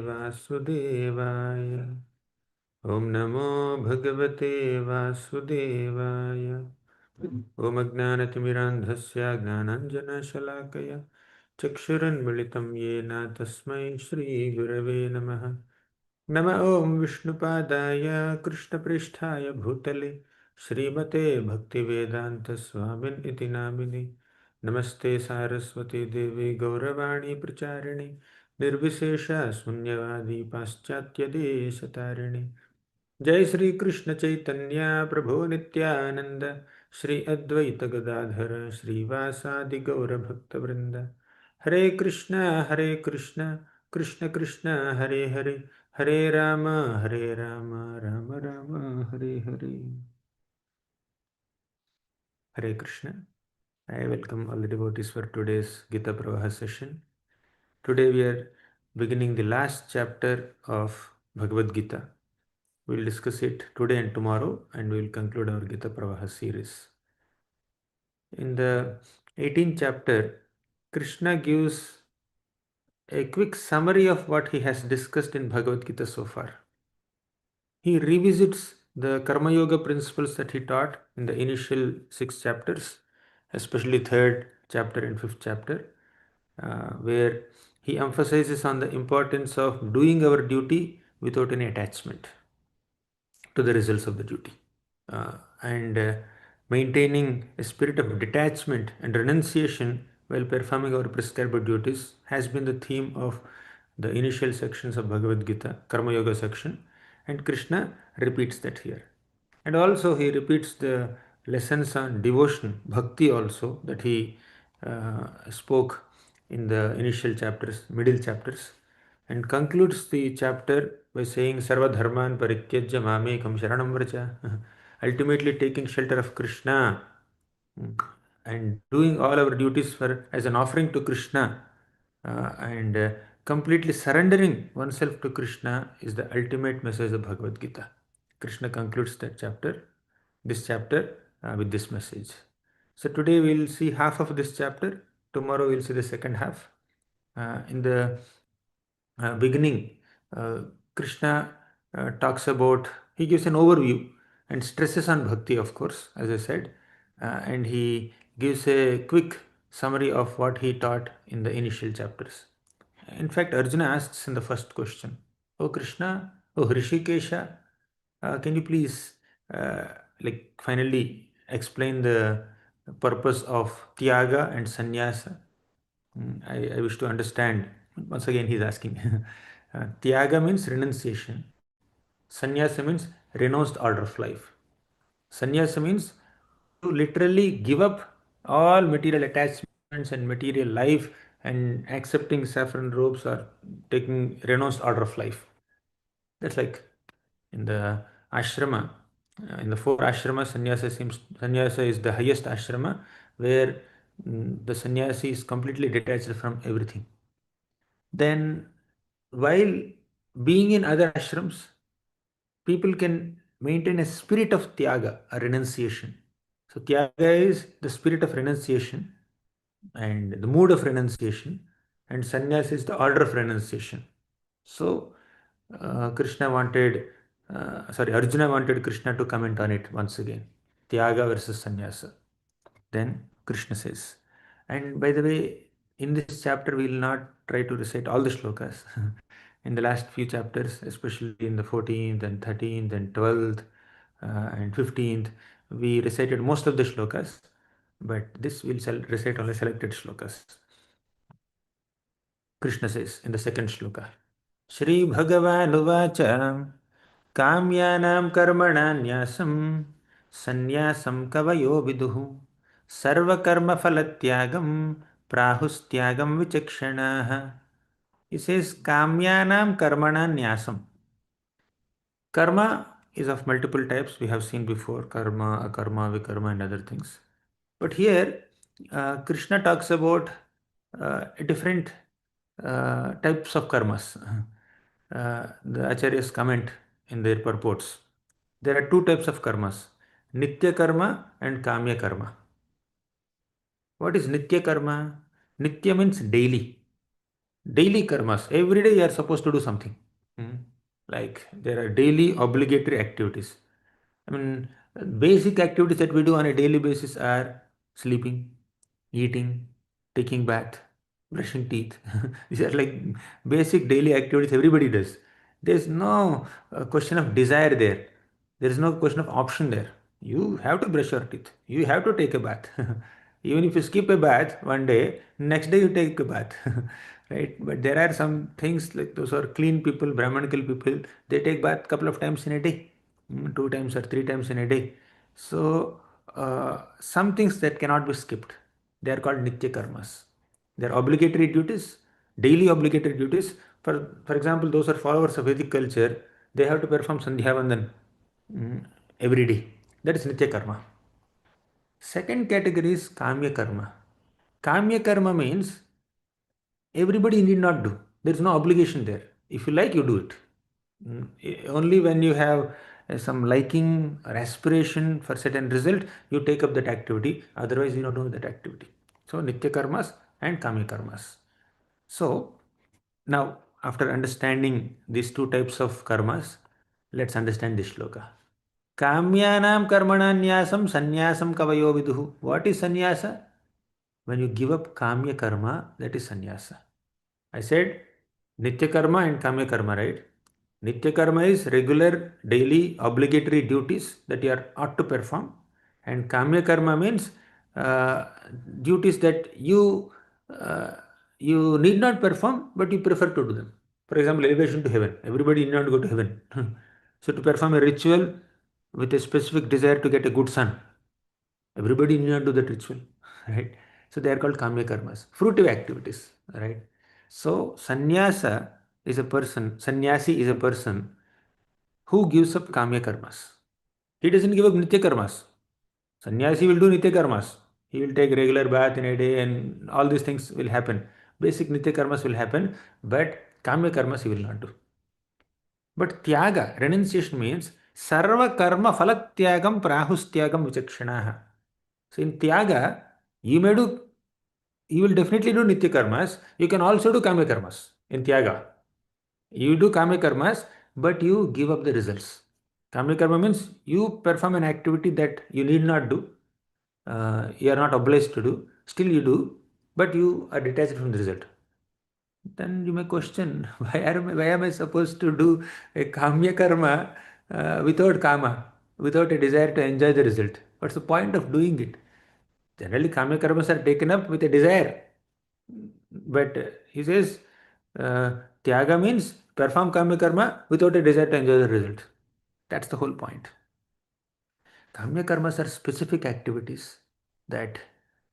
वासुदेवाय। ॐ नमो भगवते वासुदेवाय। ॐ अज्ञानतिमिरान्धस्य ज्ञानाञ्जनशलाकया चक्षुरुन्मिलितं येन तस्मै श्रीगुरवे नमः। नम ॐ विष्णुपादाय कृष्णप्रेष्ठाय भूतले श्रीमते भक्तिवेदान्तस्वामिन् इति नामिने। नमस्ते सारस्वती देवी गौरवाणी प्रचारिणे निर्विशेष शून्यवादी पाश्चात्यदेशतारिणे। जय श्री कृष्ण चैतन्य प्रभु नित्यानंद श्री अद्वैत गदाधर श्रीवासादि गौर भक्तवृंद। हरे Krishna Krishna Krishna Hare Hare Hare Ram Ram Ram Hare Hare. Hare Krishna. I welcome all the devotees for today's Gita Pravaha session. Today we are beginning the last chapter of Bhagavad Gita. We will discuss it today and tomorrow, and we will conclude our Gita Pravaha series. In the 18th chapter, Krishna gives a quick summary of what he has discussed in Bhagavad Gita so far. He revisits the Karma Yoga principles that he taught in the initial 6 chapters, especially third chapter and fifth chapter, where he emphasizes on the importance of doing our duty without any attachment to the results of the duty, and maintaining a spirit of detachment and renunciation while performing our prescribed duties has been the theme of the initial sections of Bhagavad Gita, Karma Yoga section, and Krishna repeats that here. And also he repeats the lessons on devotion, bhakti also, that he spoke in the initial chapters, middle chapters, and concludes the chapter by saying Sarva Dharman Parityajya Mamekam Sharanam Vracha. Ultimately taking shelter of Krishna, and doing all our duties for as an offering to Krishna, and completely surrendering oneself to Krishna is the ultimate message of Bhagavad Gita. Krishna concludes that chapter, this chapter, with this message. So today we will see half of this chapter. Tomorrow we will see the second half. In the beginning, Krishna talks about, he gives an overview and stresses on bhakti, of course, as I said, and he gives a quick summary of what he taught in the initial chapters. In fact, Arjuna asks in the first question, "Oh Krishna, oh Hrishikesha, can you please, uh, finally explain the purpose of Tyaga and Sannyasa? I wish to understand." Once again, he's asking. Tyaga means renunciation. Sannyasa means renounced order of life. Sannyasa means to literally give up all material attachments and material life and accepting saffron robes or taking renounced order of life. That's like in the ashrama, in the four ashramas, sannyasa is the highest ashrama where the sannyasi is completely detached from everything. Then, while being in other ashrams, people can maintain a spirit of tyaga, a renunciation. So, tyaga is the spirit of renunciation and the mood of renunciation, and sannyas is the order of renunciation. So, Arjuna wanted Krishna to comment on it once again. Tyaga versus sannyasa. Then Krishna says, and by the way, in this chapter, we will not try to recite all the shlokas. In the last few chapters, especially in the 14th and 13th and 12th and 15th, we recited most of the shlokas, but this will recite only selected shlokas. Krishna says in the second shloka, Shri Bhagavan काम्यानां कर्मणान्यासं संन्यासं कवयो विदुः सर्वकर्मफलत्यागं प्राहुस्त्यागं विचक्षणाः. He says काम्यानां कर्मणान्यासं. Karma is of multiple types. We have seen before karma, akarma, vikarma, and other things. But here, Krishna talks about different types of karmas. The acharyas comment in their purports. There are two types of karmas, Nitya karma and Kamya karma. What is Nitya karma? Nitya means daily. Daily karmas. Every day you are supposed to do something. Hmm. Like there are daily obligatory activities. I mean, basic activities that we do on a daily basis are sleeping, eating, taking bath, brushing teeth. These are like basic daily activities everybody does. There's no question of desire there. There is no question of option there. You have to brush your teeth. You have to take a bath. Even if you skip a bath one day, next day you take a bath. Right? But there are some things like those are clean people, Brahmanical people, they take bath couple of times in a day, two times or three times in a day. So some things that cannot be skipped, they are called nitya karmas. They are obligatory duties, daily obligatory duties. For example, those are followers of Vedic culture, they have to perform Sandhya Vandan mm, every day. That is nitya karma. Second category is kamya karma. Kamya karma means everybody need not do. There is no obligation there. If you like, you do it. Only when you have some liking or aspiration for certain result, you take up that activity. Otherwise, you don't do that activity. So, nitya karmas and kami karmas. So, now after understanding these two types of karmas, let's understand this shloka. Kamyanam karmananyasam sanyasam kavayo viduhu. What is sannyasa? When you give up kamya karma, that is sannyasa. I said nitya karma and kamya karma, right? Nitya karma is regular, daily, obligatory duties that you are ought to perform, and kamya karma means uh, duties that uh, you need not perform, but you prefer to do them. For example, elevation to heaven. Everybody need not go to heaven. So to perform a ritual with a specific desire to get a good son, everybody need not do that ritual, right? So they are called kamya karmas, fruitive activities, right? So sannyasi is a person who gives up kamya karmas. He doesn't give up nitya karmas. Sannyasi will do nitya karmas. He will take regular bath in a day and all these things will happen. Basic nitya karmas will happen, but kamya karmas he will not do. But tyaga, renunciation means sarva karma phalatyagam prahustyagam vichakshanaha. So in tyaga, you may do, you will definitely do nitya karmas. You can also do kama karmas in tyaga. You do kama karmas, but you give up the results. Kama karma means you perform an activity that you need not do. You are not obliged to do. Still you do, but you are detached from the result. Then you may question why am I supposed to do a kamya karma without kama, without a desire to enjoy the result? What's the point of doing it? Generally, kamya karmas are taken up with a desire. But he says, tyaga means perform kamya karma without a desire to enjoy the result. That's the whole point. Kamya karmas are specific activities that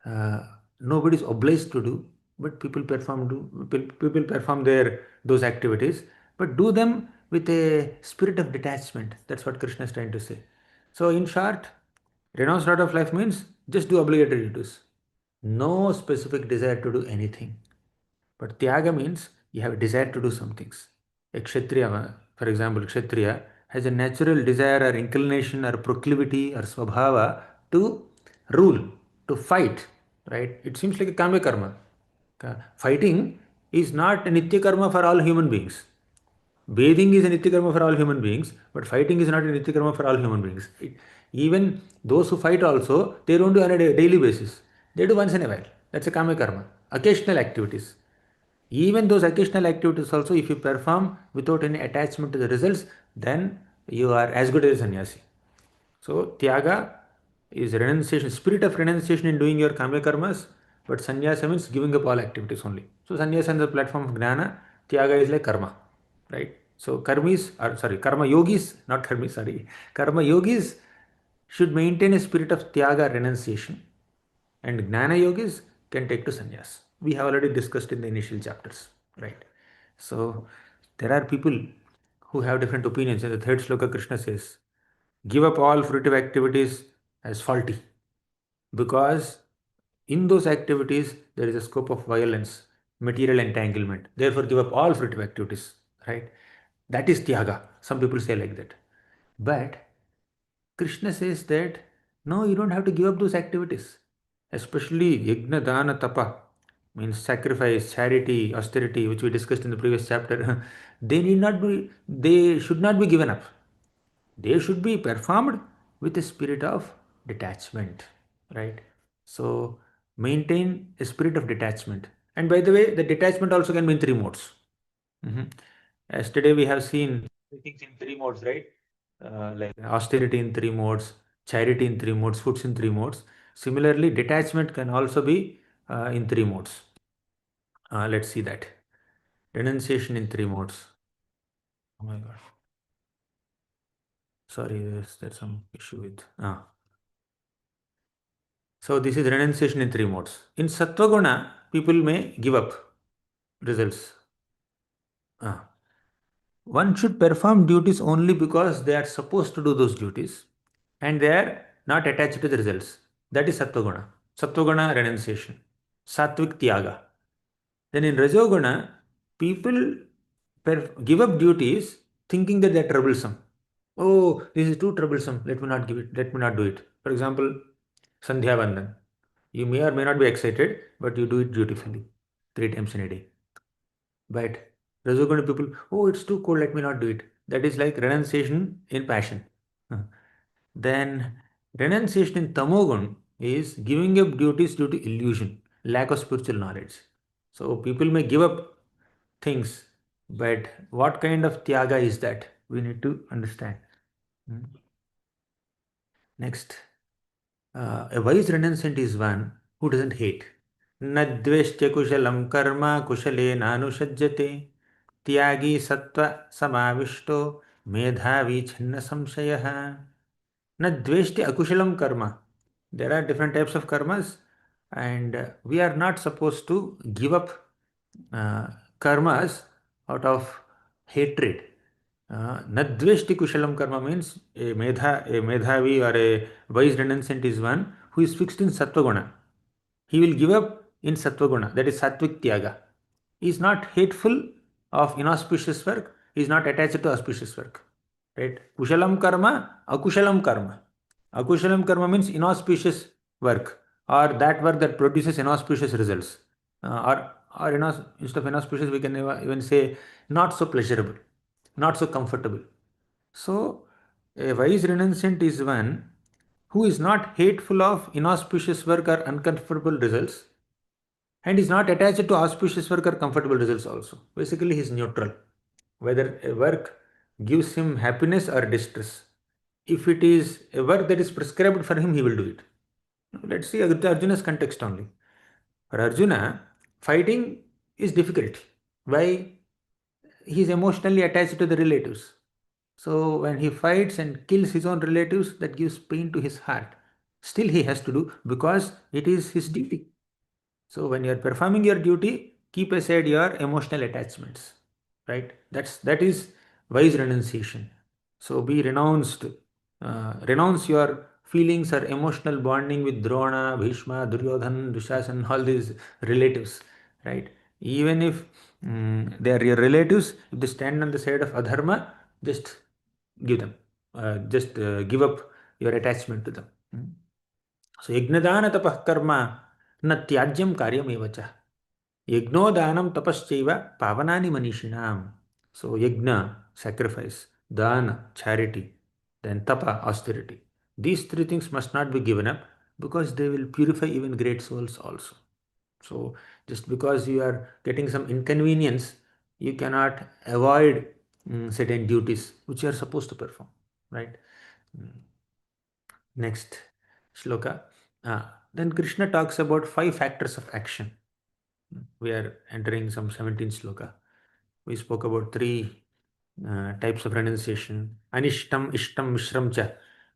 uh, nobody is obliged to do, but people perform those activities, but do them with a spirit of detachment. That's what Krishna is trying to say. So, in short, renounce lot of life means just do obligatory duties. No specific desire to do anything. But Tyaga means you have a desire to do some things. A Kshatriya, for example, Kshatriya has a natural desire or inclination or proclivity or swabhava to rule, to fight, right? It seems like a Kama karma. Fighting is not a Nitya karma for all human beings. Bathing is a Nitya karma for all human beings, but fighting is not a Nitya karma for all human beings. Even those who fight also, they don't do on a daily basis. They do once in a while. That's a Kama karma. Occasional activities. Even those occasional activities also, if you perform without any attachment to the results, then you are as good as a sannyasi. So, Tyaga is renunciation, spirit of renunciation in doing your Kamya karmas, but sannyasa means giving up all activities only. So, sannyasa is the platform of Gnana, Tyaga is like karma, right? So, karma yogis, not karmis, sorry, karma yogis should maintain a spirit of Tyaga renunciation, and Gnana yogis can take to sannyas. We have already discussed in the initial chapters, right? So, there are people who have different opinions. In the third sloka, Krishna says, give up all fruitive activities as faulty because in those activities there is a scope of violence, material entanglement. Therefore, give up all fruitive activities, right? That is tyaga. Some people say like that. But Krishna says that no, you don't have to give up those activities, especially yajna, dana, tapa. means sacrifice, charity, austerity, which we discussed in the previous chapter, they should not be given up. They should be performed with a spirit of detachment, right? So maintain a spirit of detachment. And by the way, the detachment also can be in three modes. Mhm. Yesterday we have seen things in three modes, right? Like austerity in three modes, charity in three modes, foods in three modes. Similarly, detachment can also be in three modes. Let's see that. Renunciation in three modes. Oh my God. Sorry, there's some issue with. So this is renunciation in three modes. In Sattva people may give up results. Ah. One should perform duties only because they are supposed to do those duties and they are not attached to the results. That is Sattva renunciation. Sattvic Tyaga. Then in Rajoguna, people give up duties thinking that they are troublesome. Oh, this is too troublesome. Let me not give it. Let me not do it. For example, Sandhya Vandan. You may or may not be excited, but you do it dutifully 3 times in a day. But Rajoguna people, oh, it's too cold, let me not do it. That is like renunciation in passion. Huh. Then renunciation in Tamogun is giving up duties due to illusion, lack of spiritual knowledge. So people may give up things, but what kind of tyaga is that? We need to understand. Hmm. Next, a wise renunciant is one who doesn't hate. न द्वेष्ट्य कुशलं कर्म कुशलेनानुषज्यते त्यागी सत्व समाविष्टो मेधावी छिन्न संशयः न द्वेष्ट्य akushalam karma. There are different types of karmas, and we are not supposed to give up uh, karmas out of hatred. Nadveshti kushalam karma means a medhavi or a wise renunciant is one who is fixed in sattva guna. He will give up in sattva guna, that is sattvic tyaga. He is not hateful of inauspicious work, he is not attached to auspicious work. Right? Kushalam karma, akushalam karma. Akushalam karma means inauspicious work or that work that produces inauspicious results. Instead of inauspicious, we can even say not so pleasurable, not so comfortable. So, a wise renunciant is one who is not hateful of inauspicious work or uncomfortable results and is not attached to auspicious work or comfortable results also. Basically, he is neutral. Whether a work gives him happiness or distress. If it is a work that is prescribed for him, he will do it. Let's see Arjuna's context only. For Arjuna, fighting is difficult. Why? He is emotionally attached to the relatives. So when he fights and kills his own relatives, that gives pain to his heart. Still, he has to do because it is his duty. So when you are performing your duty, keep aside your emotional attachments, right? That is wise renunciation. So be renounced. Renounce your feelings or emotional bonding with Drona, Bhishma, Duryodhan, Dushasan, all these relatives, right? Even if they are your relatives, if they stand on the side of adharma, just give them, just give up your attachment to them. So yajnadana tapah karma na tyajyam karyam evacha. Yajno danam tapaschaiva pavanani manishinam. So yajna, sacrifice, dana, charity, then tapa, austerity. These three things must not be given up because they will purify even great souls also. So just because you are getting some inconvenience, you cannot avoid certain duties which you are supposed to perform, right? Mm. Next shloka. Then Krishna talks about 5 factors of action. We are entering some 17th shloka. We spoke about 3 types of renunciation. Anishtam, Ishtam, Mishram cha.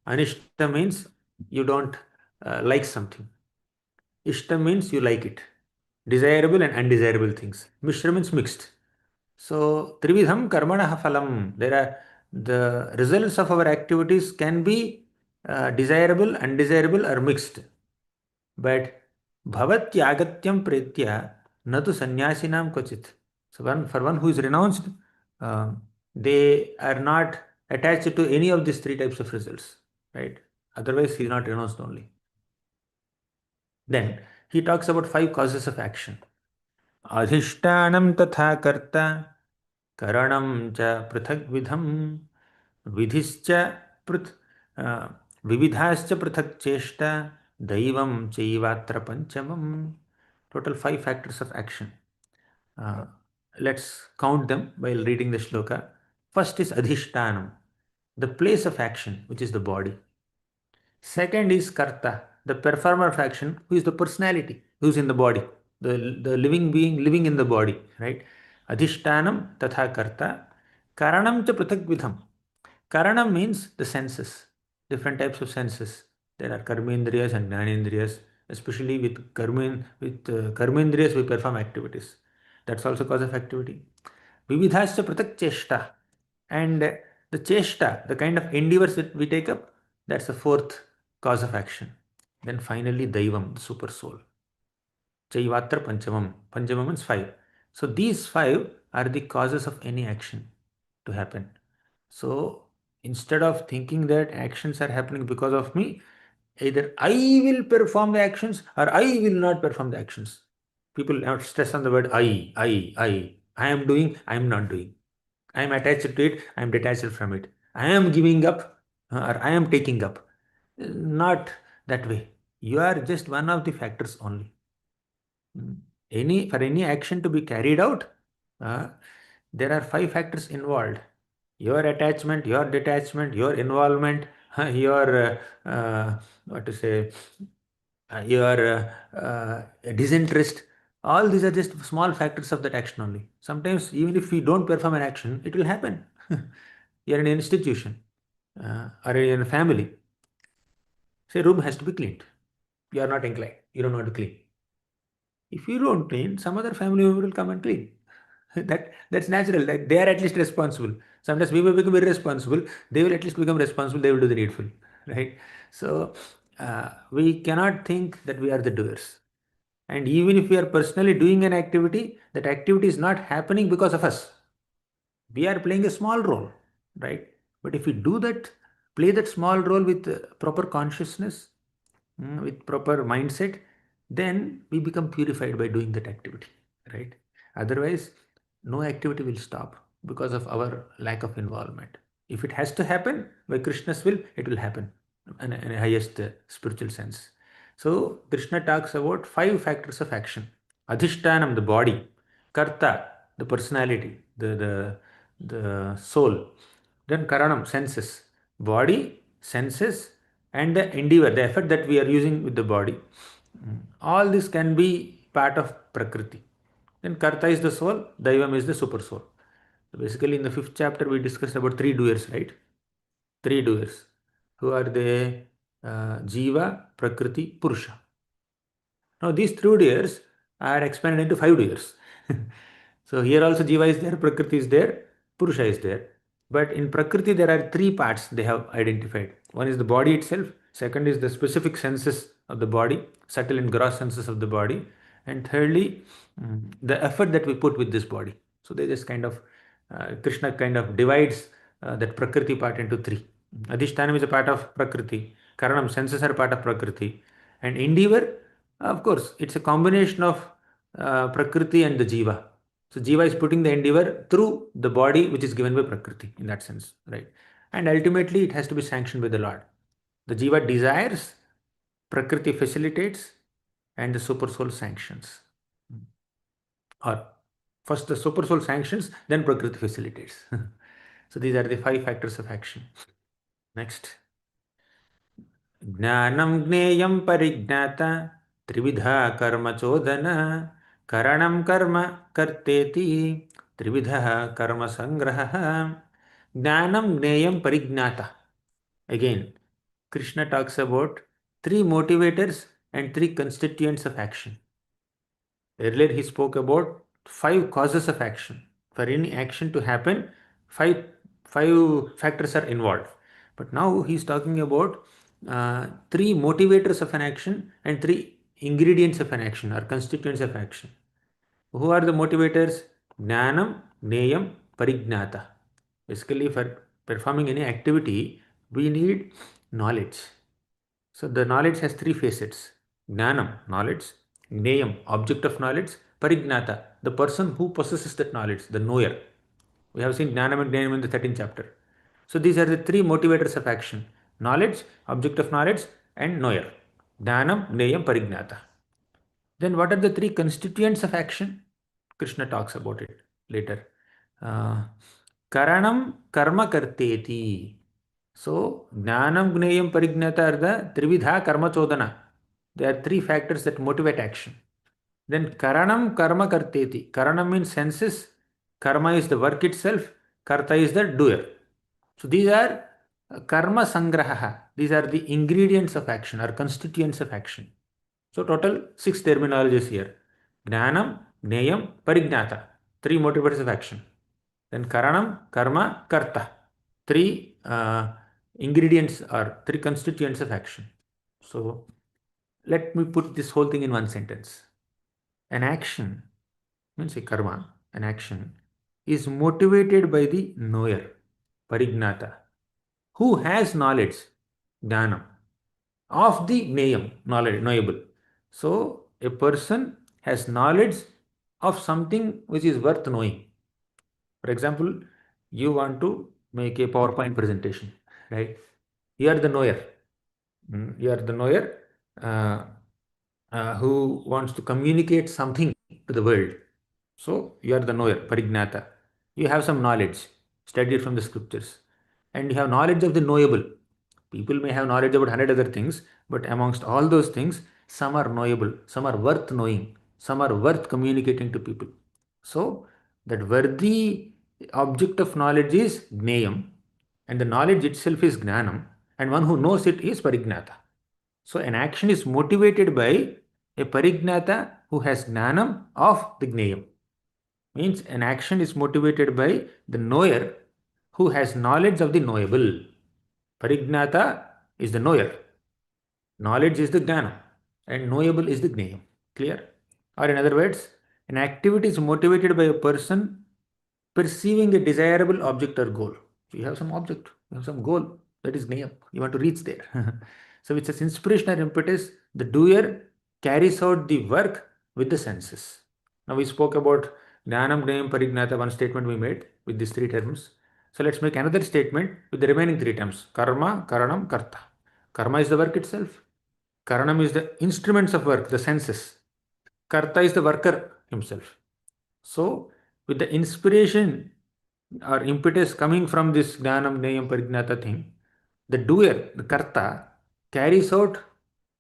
Anishtam means you don't like something. Ishtam means you like it. Desirable and undesirable things. Mishra means mixed. So, Trividham Karmana Phalam. There are the results of our activities can be desirable, undesirable, or mixed. But Bhavatyagatyam Pretya Natu Sannyasinam Kvachit. So, for one who is renounced, uh, they are not attached to any of these 3 types of results. Right? Otherwise, he is not renounced only. Then he talks about 5 causes of action. अधिष्ठानं तथा कर्ता करणं च पृथग्विधं विधिश्च पृथ् विविधाश्च पृथक् चेष्टा दैवं चैवात्र पंचमम्. Total five factors of action. Let's count them while reading the shloka. First is adhishtanam, the place of action, which is the body. Second is karta, the performer of action, who is the personality, who is in the body, the living being living in the body, right? Adhishtanam tatha karta. Karanam cha prathak vidham. Karanam means the senses, different types of senses. There are karmendriyas and jnanendriyas. Especially karmendriyas, we perform activities. That's also cause of activity. Vividhascha pratak cheshta. And the cheshta, the kind of endeavors that we take up, that's the fourth cause of action. Then finally, Daivam, the super soul. Chaivatra Panchamam. Panchamam means five. So these five are the causes of any action to happen. So instead of thinking that actions are happening because of me, either I will perform the actions or I will not perform the actions. People have stress on the word I. I am doing, I am not doing. I am attached to it, I am detached from it. I am giving up or I am taking up. Not that way. You are just one of the factors only. For any action to be carried out, uh, there are five factors involved: your attachment, your detachment, your involvement, your what to say, your disinterest. All these are just small factors of that action only. Sometimes, even if we don't perform an action, it will happen. You're in an institution or in a family. Say, room has to be cleaned. You are not inclined. You don't want to clean. If you don't clean, some other family member will come and clean. That's natural. Like they are at least responsible. Sometimes we will become irresponsible. They will at least become responsible. They will do the needful, right? So we cannot think that we are the doers. And even if we are personally doing an activity, that activity is not happening because of us. We are playing a small role, right? But if we do that, play that small role with proper consciousness, with proper mindset, then we become purified by doing that activity, right? Otherwise, no activity will stop because of our lack of involvement. If it has to happen by Krishna's will, it will happen in a highest spiritual sense. So Krishna talks about five factors of action: adhishtanam, the body; karta, the personality, the soul; then karanam, senses, body, senses, and the endeavor, the effort that we are using with the body. All this can be part of Prakriti. Then Karta is the soul, Daivam is the super soul. So basically, in the fifth chapter, we discussed about three doers, right? Three doers. Who are they? Jiva, Prakriti, Purusha. Now, these three doers are expanded into five doers. So here also Jiva is there, Prakriti is there, Purusha is there. But in Prakriti, there are three parts they have identified. One is the body itself, second is the specific senses of the body, subtle and gross senses of the body, and thirdly, the effort that we put with this body. So they just kind of, Krishna kind of divides that Prakriti part into three. Adhishtanam is a part of Prakriti, Karanam, senses are part of Prakriti, and endeavor, of course, it's a combination of Prakriti and the Jiva. So Jiva is putting the endeavor through the body which is given by Prakriti in that sense, right? And ultimately it has to be sanctioned by the Lord. The Jiva desires, Prakriti facilitates, and the Super Soul sanctions. Or first the Super Soul sanctions, then Prakriti facilitates. So these are the five factors of action. Next. ज्ञानं ज्ञेयं परिज्ञाता त्रिविधा कर्म चोदन करणं कर्म कर्तेति त्रिविधः कर्म संग्रहः ज्ञानं ज्ञेयं परिज्ञाता. Again, Krishna talks about three motivators and three constituents of action. Earlier he spoke about five causes of action. For any action to happen, five factors are involved. But now he is talking about three motivators of an action and three ingredients of an action or constituents of action. Who are the motivators? Jnanam, Gneyam, Parignata. Basically, for performing any activity, we need knowledge. So the knowledge has three facets: Jnanam, knowledge; Gneyam, object of knowledge; Parignata, the person who possesses that knowledge, the knower. We have seen Jnanam and Gnanam in the 13th chapter. So these are the three motivators of action: knowledge, object of knowledge, and knower. Jnanam, Gnayam, Parignata. Then what are the three constituents of action? Krishna talks about it later. Uh, Karanam karma karteti. So, Jnanam, Gnayam, Parignata are the Trividha Karma Chodana. There are three factors that motivate action. Then Karanam karma karteti. Karanam means senses. Karma is the work itself. Karta is the doer. So these are karma sangraha. These are the ingredients of action or constituents of action. So total six terminologies here. Jnanam, Gnayam, Parignata. Three motivators of action. Then Karanam, Karma, Karta. Three ingredients or three constituents of action. So let me put this whole thing in one sentence. An action, means a karma, an action, is motivated by the knower, Parignata, who has knowledge, Jnanam, of the Gnayam, knowledge, knowable. So a person has knowledge of something which is worth knowing. For example, you want to make a PowerPoint presentation, right? You are the knower. You are the knower uh, who wants to communicate something to the world. So you are the knower, Parignata. You have some knowledge, studied from the scriptures, and you have knowledge of the knowable. People may have knowledge about 100 other things, but amongst all those things, some are knowable, some are worth knowing, some are worth communicating to people. So that worthy object of knowledge is Gnayam, and the knowledge itself is Gnanam, and one who knows it is Parignata. So an action is motivated by a Parignata who has Gnanam of the Gnayam. Means an action is motivated by the knower who has knowledge of the knowable. Parignata is the knower. Knowledge is the Jnana and knowable is the Gnayam. Clear? Or in other words, an activity is motivated by a person perceiving a desirable object or goal. So you have some object, you have some goal, that is Gnayam. You want to reach there. So with such inspiration or impetus, the doer carries out the work with the senses. Now we spoke about Jnanam, Gnayam, Parignata, one statement we made with these three terms. So let's make another statement with the remaining three terms: Karma, Karanam, Karta. Karma is the work itself. Karanam is the instruments of work, the senses. Karta is the worker himself. So, with the inspiration or impetus coming from this Jnanam, Gnayam, Parignata thing, the doer, the Karta, carries out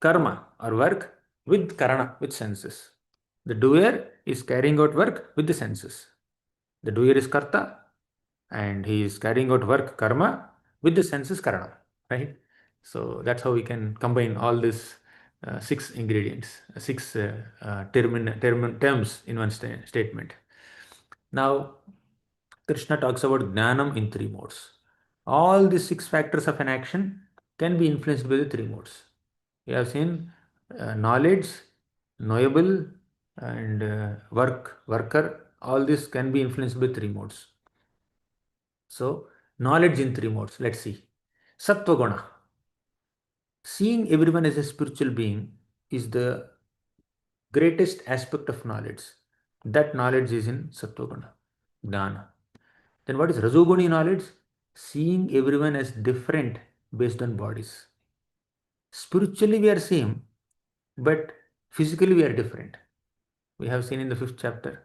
karma or work with Karana, with senses. The doer is carrying out work with the senses. The doer is Karta and he is carrying out work, karma, with the senses, Karana. Right? So that's how we can combine all these six ingredients, six terms in one statement. Now, Krishna talks about Jnanam in three modes. All these six factors of an action can be influenced by the three modes. We have seen knowledge, knowable, and worker. All this can be influenced by three modes. So, knowledge in three modes. Let's see. Sattva Guna. Seeing everyone as a spiritual being is the greatest aspect of knowledge. That knowledge is in Sattva Guna, Jnana. Then what is Rajoguni knowledge? Seeing everyone as different based on bodies. Spiritually we are same, but physically we are different. We have seen in the 5th chapter.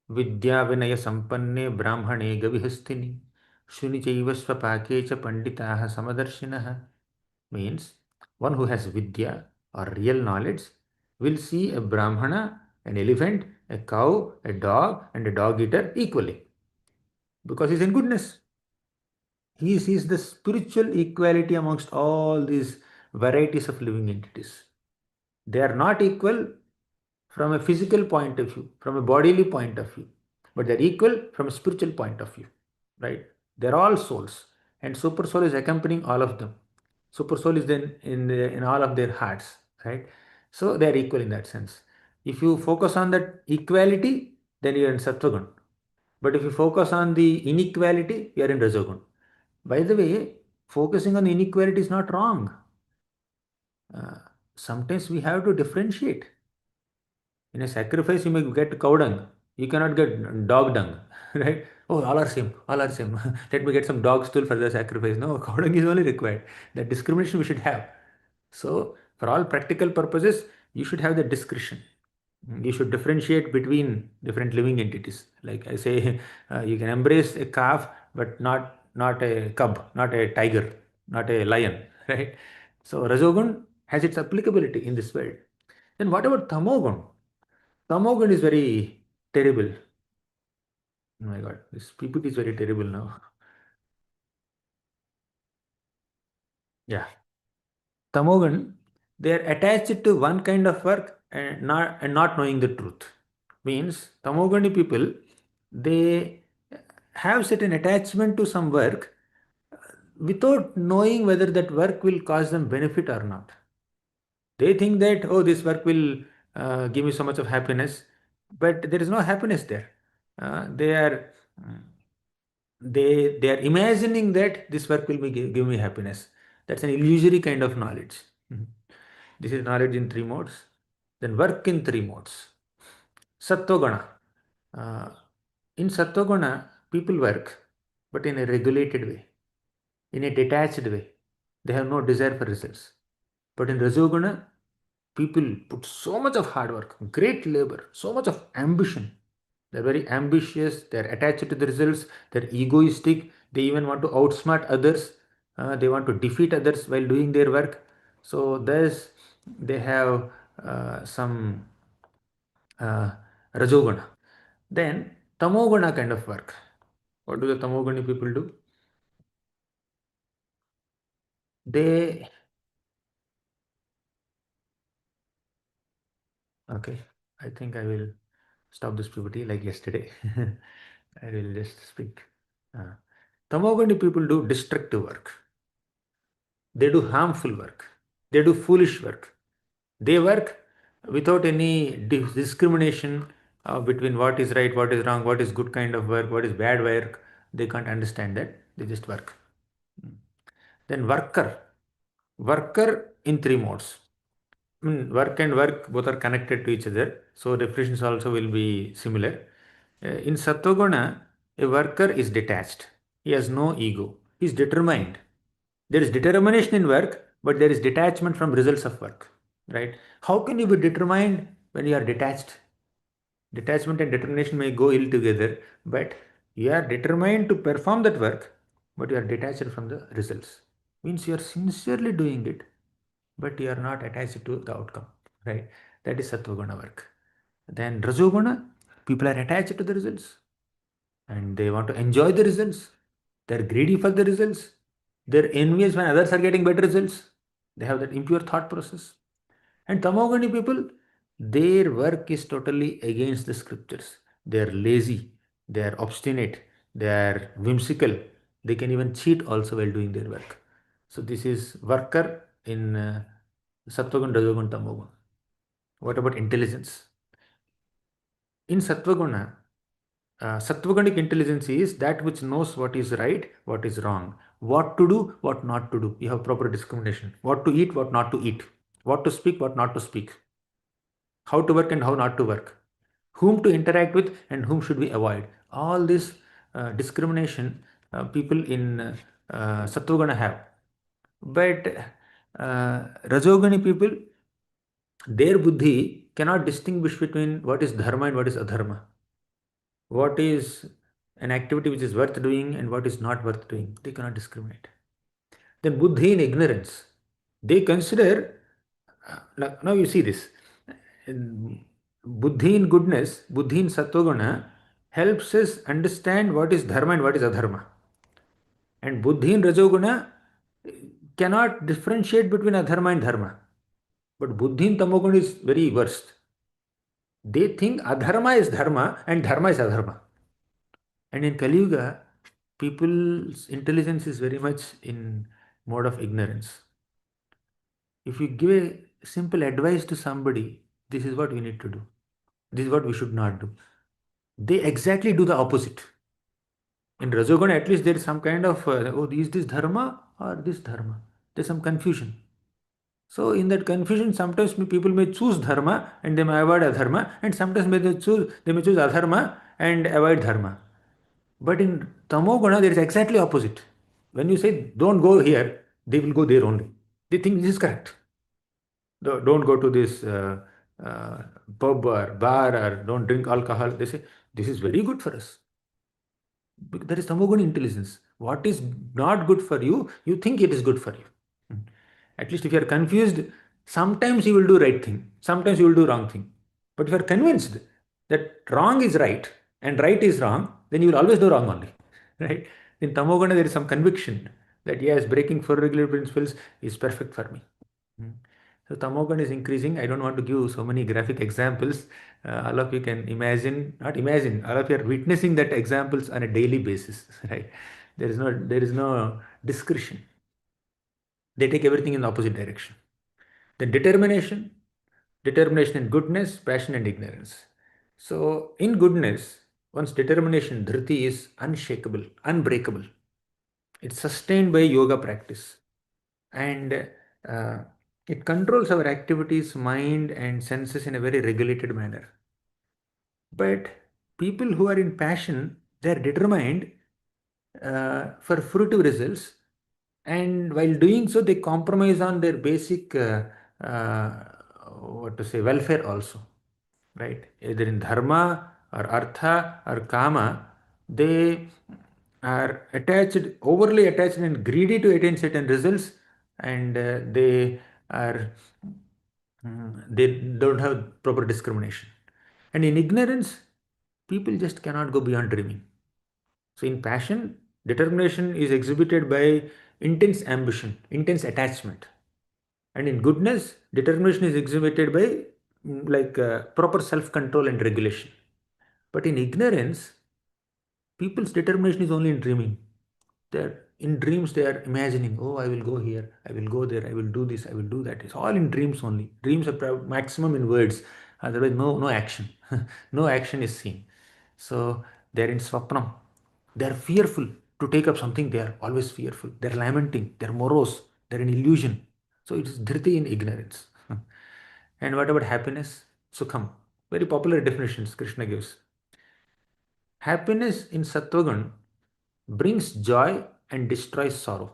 Vidya Vinaya Sampanne Brahmane Gavihastini Shuni Chaiva Svapake Cha Panditaha Samadarshinaha. Means one who has Vidya or real knowledge will see a Brahmana, an elephant, a cow, a dog, and a dog eater equally because he is in goodness. He sees the spiritual equality amongst all these varieties of living entities. They are not equal from a physical point of view, from a bodily point of view, but they are equal from a spiritual point of view. Right? They are all souls, and super soul is accompanying all of them. Super soul is then in all of their hearts. Right? So they are equal in that sense. If you focus on that equality, then you are in Sattvagun. But if you focus on the inequality, you are in Rajogun. By the way, focusing on inequality is not wrong. Uh, Sometimes we have to differentiate. In a sacrifice, you may get cow dung. You cannot get dog dung, right? Oh, all are same, all are same. Let me get some dog stool for the sacrifice. No, cow dung is only required. That discrimination we should have. So, for all practical purposes, you should have the discretion. You should differentiate between different living entities. Like I say, you can embrace a calf, but not a cub, not a tiger, not a lion, right? So, Rajogun has its applicability in this world. Then what about Tamogun? Tamogun is very terrible. Oh my God, this PPT is very terrible now. Yeah. Tamogun, they are attached to one kind of work and not knowing the truth. Means Tamogani people, they have certain attachment to some work without knowing whether that work will cause them benefit or not. They think that, oh, this work will give me so much of happiness, but there is no happiness there. They are they are imagining that this work will give me happiness. That's an illusory kind of knowledge. Mhm. This is knowledge in three modes. Then work in three modes. Sattva uh, in Sattva people work, but in a regulated way, in a detached way. They have no desire for results. But in Rajoguna, people put so much of hard work, great labor, so much of ambition. They're very ambitious, they're attached to the results, they're egoistic, they even want to outsmart others, they want to defeat others while doing their work. So, thus, they have some uh, Rajoguna. Then, Tamoguna kind of work. What do the Tamoguni people do? They, okay, I think I will stop this PPT like yesterday. I will just speak. Uh, Tamoguni people do destructive work. They do harmful work. They do foolish work. They work without any discrimination between what is right, what is wrong, what is good kind of work, what is bad work. They can't understand that. They just work. Then worker. Worker in three modes. Work and work both are connected to each other. So definitions also will be similar. In Sattva a worker is detached. He has no ego. He is determined. There is determination in work, but there is detachment from results of work. Right? How can you be determined when you are detached? Detachment and determination may go ill together, but you are determined to perform that work, but you are detached from the results. Means you are sincerely doing it, but you are not attached to the outcome. Right? That is Sattva work. Then Rajoguna, people are attached to the results and they want to enjoy the results. They're greedy for the results. They're envious when others are getting better results. They have that impure thought process. And Tamogani people, their work is totally against the scriptures. They are lazy, they are obstinate, they are whimsical. They can even cheat also while doing their work. So this is worker in Sattvagun, Rajogun, Tamogun. What about intelligence? In Sattva Sattvaganic intelligence is that which knows what is right, what is wrong, what to do, what not to do. You have proper discrimination. What to eat, what not to eat, what to speak, what not to speak, how to work and how not to work, whom to interact with and whom should we avoid. All this discrimination people in Sattva have. But Rajogani people, their buddhi cannot distinguish between what is dharma and what is adharma. What is an activity which is worth doing and what is not worth doing. They cannot discriminate. Then buddhi in ignorance. They consider, now you see this, buddhi in goodness, buddhi in sattva helps us understand what is dharma and what is adharma. And buddhi in rajoguna cannot differentiate between adharma and dharma. But buddhi in tamoguna is very worst. They think adharma is dharma and dharma is adharma. And in Kali Yuga, people's intelligence is very much in mode of ignorance. If you give a simple advice to somebody, this is what we need to do. This is what we should not do. They exactly do the opposite. In Rajoguna, at least there is some kind of, oh, is this dharma or this dharma? There's some confusion. So in that confusion, sometimes people may choose dharma and they may avoid adharma, and sometimes they may choose adharma and avoid dharma. But in tamoguna, there is exactly opposite. When you say don't go here, they will go there only. They think this is correct. Don't go to this uh, pub or bar, or don't drink alcohol. They say this is very good for us. That is tamoguna intelligence. What is not good for you, you think it is good for you. At least if you are confused, sometimes you will do right thing, sometimes you will do wrong thing. But if you are convinced that wrong is right and right is wrong, then you will always do wrong only. Right? In tamoguna, there is some conviction that yes, breaking four regular principles is perfect for me. Hmm. So tamoguna is increasing. I don't want to give so many graphic examples. All of you can imagine, not imagine. All of you are witnessing that examples on a daily basis, right? There is no discretion. They take everything in the opposite direction. Then determination in goodness, passion and ignorance. So in goodness, one's determination, dhriti, is unshakable, unbreakable. It's sustained by yoga practice, and uh, it controls our activities, mind and senses in a very regulated manner. But people who are in passion, they are determined for fruitive results, and while doing so, they compromise on their basic uh, what to say, welfare also, right? Either in dharma or artha or kama, they are attached, overly attached and greedy to attain certain results, and they don't have proper discrimination. And in ignorance, people just cannot go beyond dreaming. So in passion, determination is exhibited by intense ambition, intense attachment. And in goodness, determination is exhibited by proper self-control and regulation. But in ignorance, people's determination is only in dreaming. They're in dreams, they are imagining, oh, I will go here, I will go there, I will do this, I will do that. It's all in dreams only. Dreams are maximum in words. Otherwise, no action. No action is seen. So they're in swapnam. They're fearful to take up something. They are always fearful. They're lamenting. They're morose. They're in illusion. So it is dhriti in ignorance. And what about happiness? Sukham. Very popular definitions Krishna gives. Happiness in Sattvagun brings joy and destroys sorrow.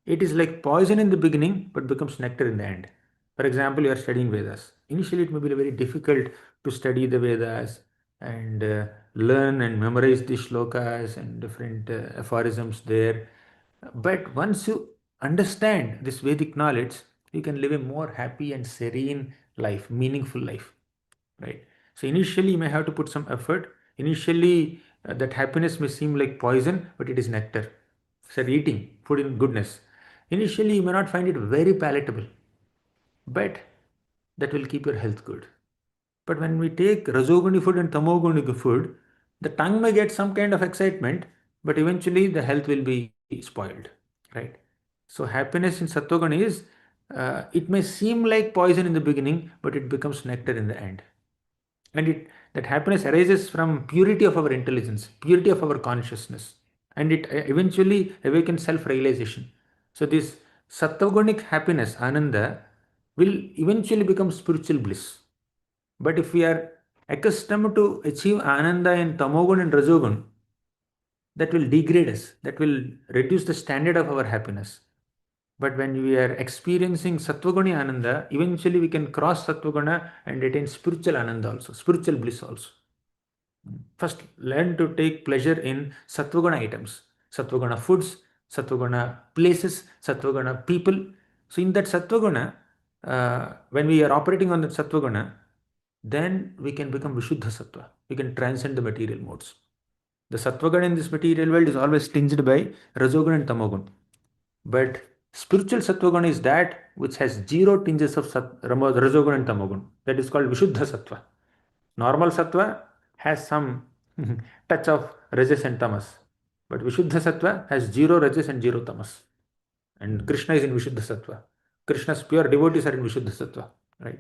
It is like poison in the beginning but becomes nectar in the end. For example, you are studying Vedas. Initially, it may be very difficult to study the Vedas and learn and memorize the shlokas and different aphorisms there. But once you understand this Vedic knowledge, you can live a more happy and serene life, meaningful life, right? So initially you may have to put some effort. Initially that happiness may seem like poison, but it is nectar. So eating food in goodness, initially you may not find it very palatable, but that will keep your health good. But when we take rajoguni food and tamoguni food, the tongue may get some kind of excitement, but eventually the health will be spoiled, right? So happiness in sattoguni is, it may seem like poison in the beginning, but it becomes nectar in the end. And that happiness arises from purity of our intelligence, purity of our consciousness, and it eventually awakens self-realization. So this sattva happiness, ananda, will eventually become spiritual bliss. But if we are accustomed to achieve ananda in tamogun and rajogun, that will degrade us, that will reduce the standard of our happiness. But when we are experiencing Sattvaguni Ananda, eventually we can cross Sattvaguna and attain spiritual Ananda also, spiritual bliss also. First, learn to take pleasure in Sattvaguna items, Sattvaguna foods, Sattvaguna places, Sattvaguna people. So in that Sattvaguna, when we are operating on that Sattvaguna, then we can become Vishuddha Sattva. We can transcend the material modes. The Sattvagun in this material world is always tinged by Rajogun and Tamogun. But spiritual Sattvagun is that which has zero tinges of Rajogun and Tamogun. That is called Vishuddha Sattva. Normal Sattva has some touch of Rajas and Tamas. But Vishuddha Sattva has zero Rajas and zero Tamas. And Krishna is in Vishuddha Sattva. Krishna's pure devotees are in Vishuddha Sattva. Right?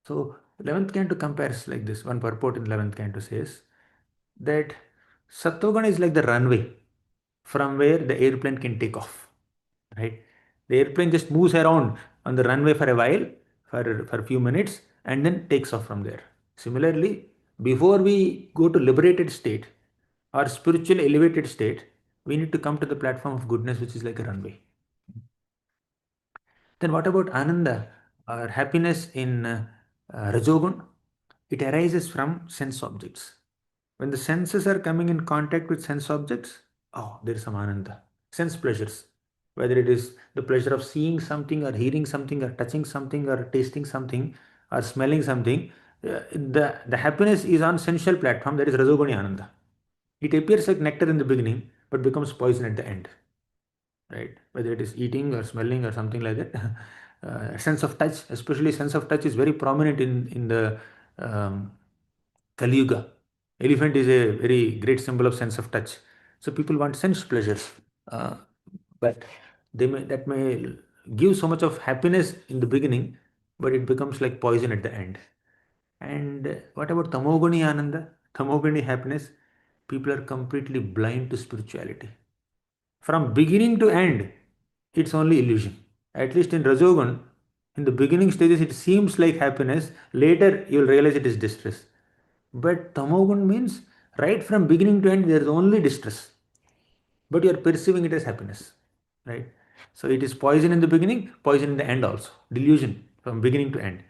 So 11th canto compares like this. One purport in 11th canto says that Sattvagun is like the runway from where the airplane can take off, right? The airplane just moves around on the runway for a while, for a few minutes, and then takes off from there. Similarly, before we go to liberated state or spiritual elevated state, we need to come to the platform of goodness, which is like a runway. Then what about Ananda or happiness in Rajogun? It arises from sense objects. When the senses are coming in contact with sense objects, oh, there is some Ananda. Sense pleasures. Whether it is the pleasure of seeing something or hearing something or touching something or tasting something or smelling something, the happiness is on sensual platform, that is Rajoguni Ananda. It appears like nectar in the beginning but becomes poison at the end, right? Whether it is eating or smelling or something like that. Sense of touch, especially sense of touch, is very prominent in the um, Kali Yuga. Elephant is a very great symbol of sense of touch. So people want sense pleasures, but that may give so much of happiness in the beginning, but it becomes like poison at the end. And what about Tamoguni Ananda? Tamoguni happiness? People are completely blind to spirituality. From beginning to end, it's only illusion. At least in Rajogun, in the beginning stages, it seems like happiness. Later, you'll realize it is distress. But Tamogun means right from beginning to end, there is only distress. But you are perceiving it as happiness. Right? So it is poison in the beginning, poison in the end also. Delusion from beginning to end.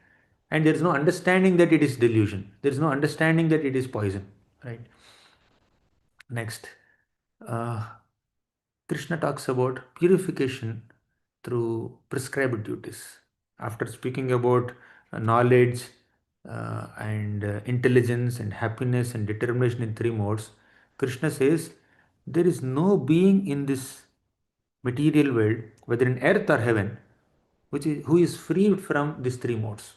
And there is no understanding that it is delusion. There is no understanding that it is poison. Right? Next. Uh, Krishna talks about purification through prescribed duties. After speaking about knowledge and intelligence and happiness and determination in three modes, Krishna says there is no being in this material world, whether in earth or heaven, who is freed from these three modes.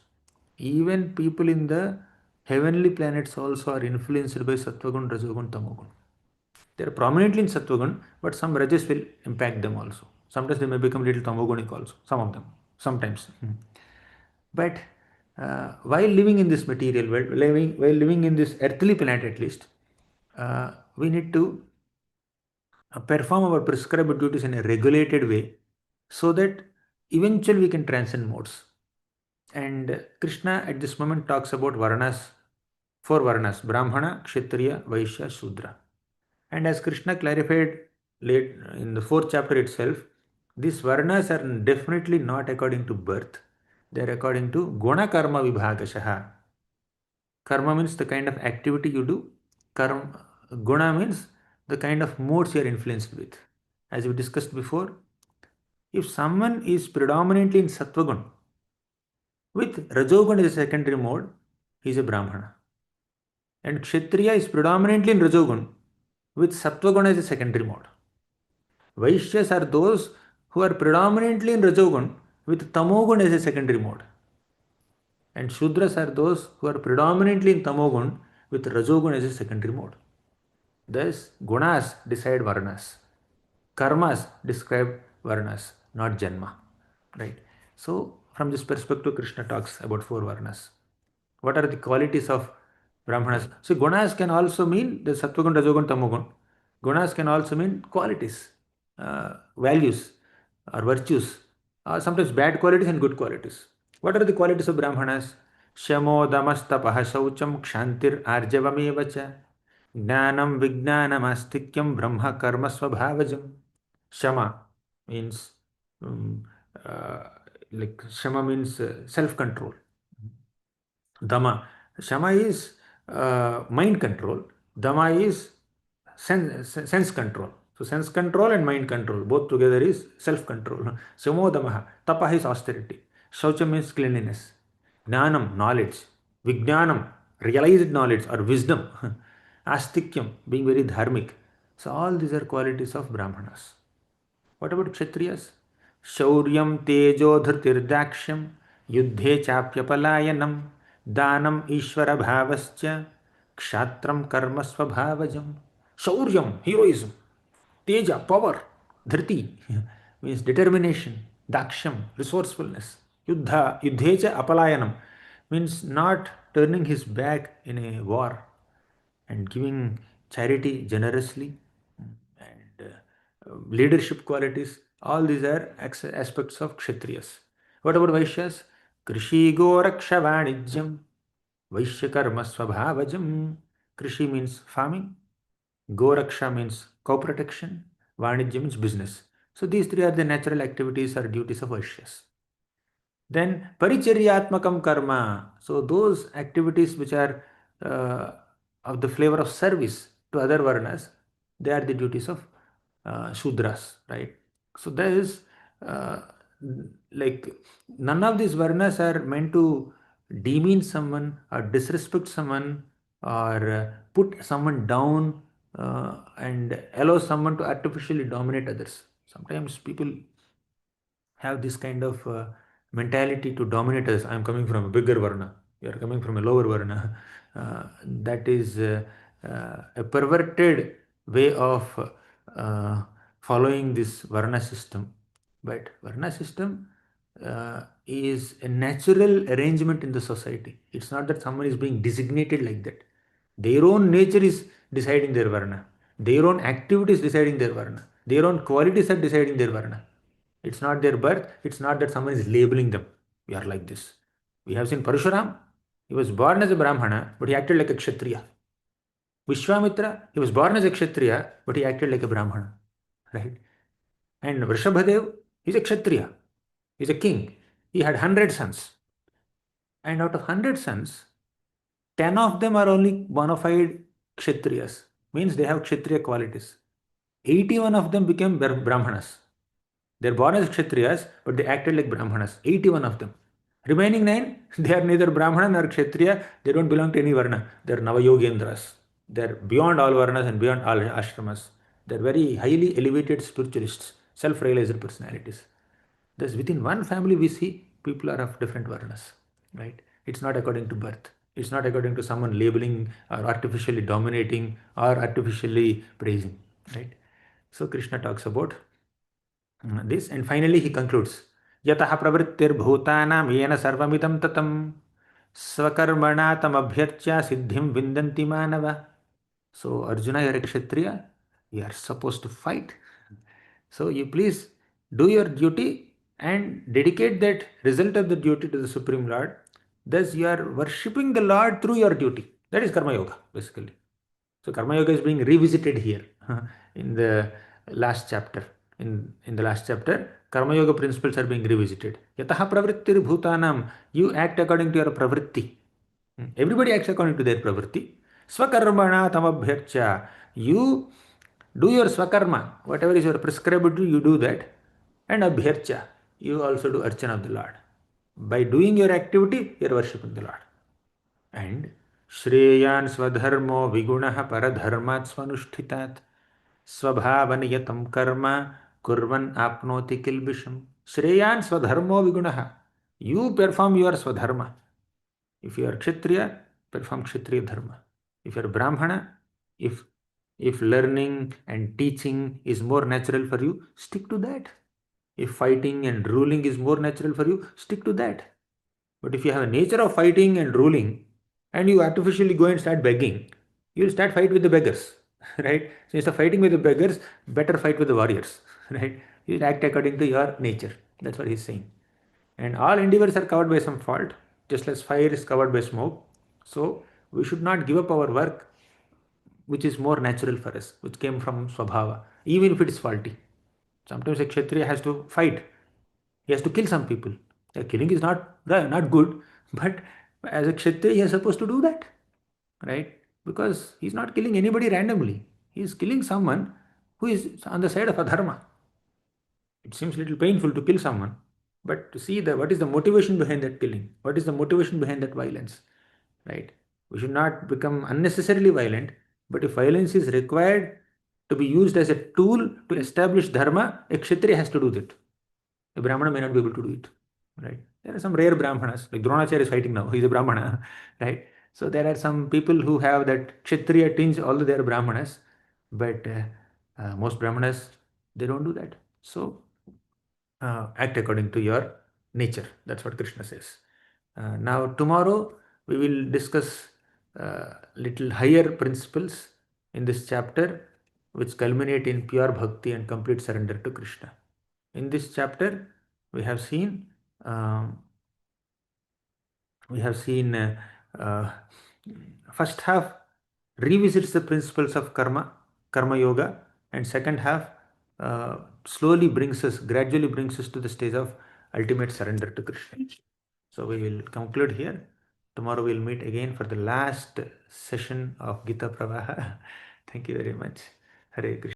Even people in the heavenly planets also are influenced by Sattvagun, Rajogun, Tamogun. They are prominently in Sattvagun, but some rajas will impact them also. Sometimes they may become little tamogonic also, some of them, sometimes. But while living in this material world, while living in this earthly planet at least, we need to perform our prescribed duties in a regulated way so that eventually we can transcend modes. And Krishna at this moment talks about Varnas, four Varnas: Brahmana, Kshatriya, Vaishya, Shudra. And as Krishna clarified late in the fourth chapter itself, these Varnas are definitely not according to birth. They are according to Guna Karma Vibhagashaha. Karma means the kind of activity you do. Guna means the kind of modes you are influenced with. As we discussed before, if someone is predominantly in Sattvagun, with Rajogun as a secondary mode, he is a Brahmana. And Kshatriya is predominantly in Rajogun, with Sattvagun as a secondary mode. Vaishyas are those who are predominantly in Rajogun, with Tamogun as a secondary mode. And Shudras are those who are predominantly in Tamogun, with Rajogun as a secondary mode. Thus, Gunas decide Varnas. Karmas describe Varnas, not Janma. Right? So, from this perspective, Krishna talks about four Varnas. What are the qualities of Brahmanas? So, Gunas can also mean the Sattvagun, Rajogun, Tamogun. Gunas can also mean qualities, values, or virtues, or sometimes bad qualities and good qualities. What are the qualities of Brahmanas? Shamo, Damastapah, Shaucham, Kshantir, Arjavamevacha, cha, Jnanam, Vijnanam, Astikyam, Brahma, Karma, Swabhavajam. Shama means, um, uh, Shama means self control. Dama. Shama is mind control. Dama is sense control. So sense control and mind control both together is self control. Samo damaha. Tapa is austerity. Shaucha means cleanliness. Jnanam, knowledge. Vijnanam, realized knowledge or wisdom. Astikyam, being very dharmic. So all these are qualities of Brahmanas. What about Kshatriyas? Shauryam tejo dhritirdakshyam yuddhe chapyapalayanam danam ishvara bhavascha kshatram karma svabhavajam. Shauryam, heroism. Teja, power. Dhriti means determination. Daksham, resourcefulness. Yuddhecha apalayanam means not turning his back in a war and giving charity generously and leadership qualities. All these are aspects of Kshatriyas. What about Vaishyas? Krishi Goraksha Vanijyam Vaishya Karma Swabhavajam. Krishi means farming, Goraksha means cow protection, Vanijya means business. So these three are the natural activities or duties of Vaishyas. Then Paricharyatmakam Karma. So those activities which are uh, of the flavor of service to other Varnas, they are the duties of Shudras, right? So there is uh, like none of these Varnas are meant to demean someone or disrespect someone or put someone down and allow someone to artificially dominate others. Sometimes people have this kind of mentality to dominate us. I'm coming from a bigger Varna, you are coming from a lower Varna. That is a perverted way of following this Varna system. But Varna system is a natural arrangement in the society. It's not that someone is being designated like that. Their own nature is deciding their Varna. Their own activities deciding their Varna. Their own qualities are deciding their Varna. It's not their birth. It's not that someone is labeling them. We are like this. We have seen Parashuram. He was born as a Brahmana, but he acted like a Kshatriya. Vishwamitra, he was born as a Kshatriya, but he acted like a Brahmana. Right? And Vrishabhadev, he's a Kshatriya. He's a king. He had 100 sons. And out of 100 sons, 10 of them are only bona fide Kshatriyas. Means they have Kshatriya qualities. 81 of them became Brahmanas. They're born as Kshatriyas, but they acted like Brahmanas. 81 of them. Remaining 9, they are neither Brahmana nor Kshatriya. They don't belong to any Varna. They're Navayogendras. They're beyond all Varnas and beyond all ashramas. They're very highly elevated spiritualists, self-realized personalities. Thus, within one family, we see people are of different Varnas. Right? It's not according to birth. It's not according to someone labeling or artificially dominating or artificially praising. Right? So Krishna talks about this, and finally he concludes yatah pravrittir bhutanam yena sarvamidam tatam swakarmana tam abhyarcha siddhim vindanti manava. So Arjuna, you are a Kshatriya, you are supposed to fight, so you please do your duty and dedicate that result of the duty to the Supreme Lord. Thus you are worshipping the Lord through your duty. That is karma yoga basically. So karma yoga is being revisited here in the last chapter. In the last chapter, karma yoga principles are being revisited. Yataha pravrittir bhutanam. You act according to your pravritti. Everybody acts according to their pravritti. Swakarmana tamabhyarcha. You do your swakarma. Whatever is your prescribed to, you do that. And abhyarcha. You also do archana of the Lord. By doing your activity, you are worshipping the Lord. And श्रेयान् स्वधर्मो विगुणः परधर्मात् स्वनुष्ठितात् स्वभावनियतं कर्म कुर्वन् आपनोति किल्बिषम्. Shreyan Swadharmo Vigunaha. You perform your Swadharma. If you are Kshatriya, perform Kshatriya Dharma. If you are Brahmana, if learning and teaching is more natural for you, stick to that. If fighting and ruling is more natural for you, stick to that. But if you have a nature of fighting and ruling, and you artificially go and start begging, you'll start fight with the beggars, right? So instead of fighting with the beggars, better fight with the warriors, right? You'll act according to your nature. That's what he's saying. And all endeavors are covered by some fault, just as fire is covered by smoke. So we should not give up our work which is more natural for us, which came from Swabhava, even if it is faulty. Sometimes a Kshatriya has to fight. He has to kill some people. Killing is not good, but as a Kshatriya, he is supposed to do that, right? Because he is not killing anybody randomly. He is killing someone who is on the side of adharma. It seems a little painful to kill someone, but to see what is the motivation behind that killing? What is the motivation behind that violence, right? We should not become unnecessarily violent, but if violence is required to be used as a tool to establish dharma, a Kshatriya has to do that. A Brahmana may not be able to do it, right? There are some rare Brahmanas, like Dronacharya is fighting now, he's a Brahmana, right? So there are some people who have that Kshatriya tinge, although they are Brahmanas, but most Brahmanas, they don't do that. So act according to your nature. That's what Krishna says. Now tomorrow we will discuss little higher principles in this chapter, which culminate in pure bhakti and complete surrender to Krishna. In this chapter, we have seen um, uh, first half revisits the principles of karma yoga, and second half gradually brings us to the stage of ultimate surrender to Krishna. So we will conclude here. Tomorrow we'll meet again for the last session of Gita Pravaha. Thank you very much. Hare Krishna.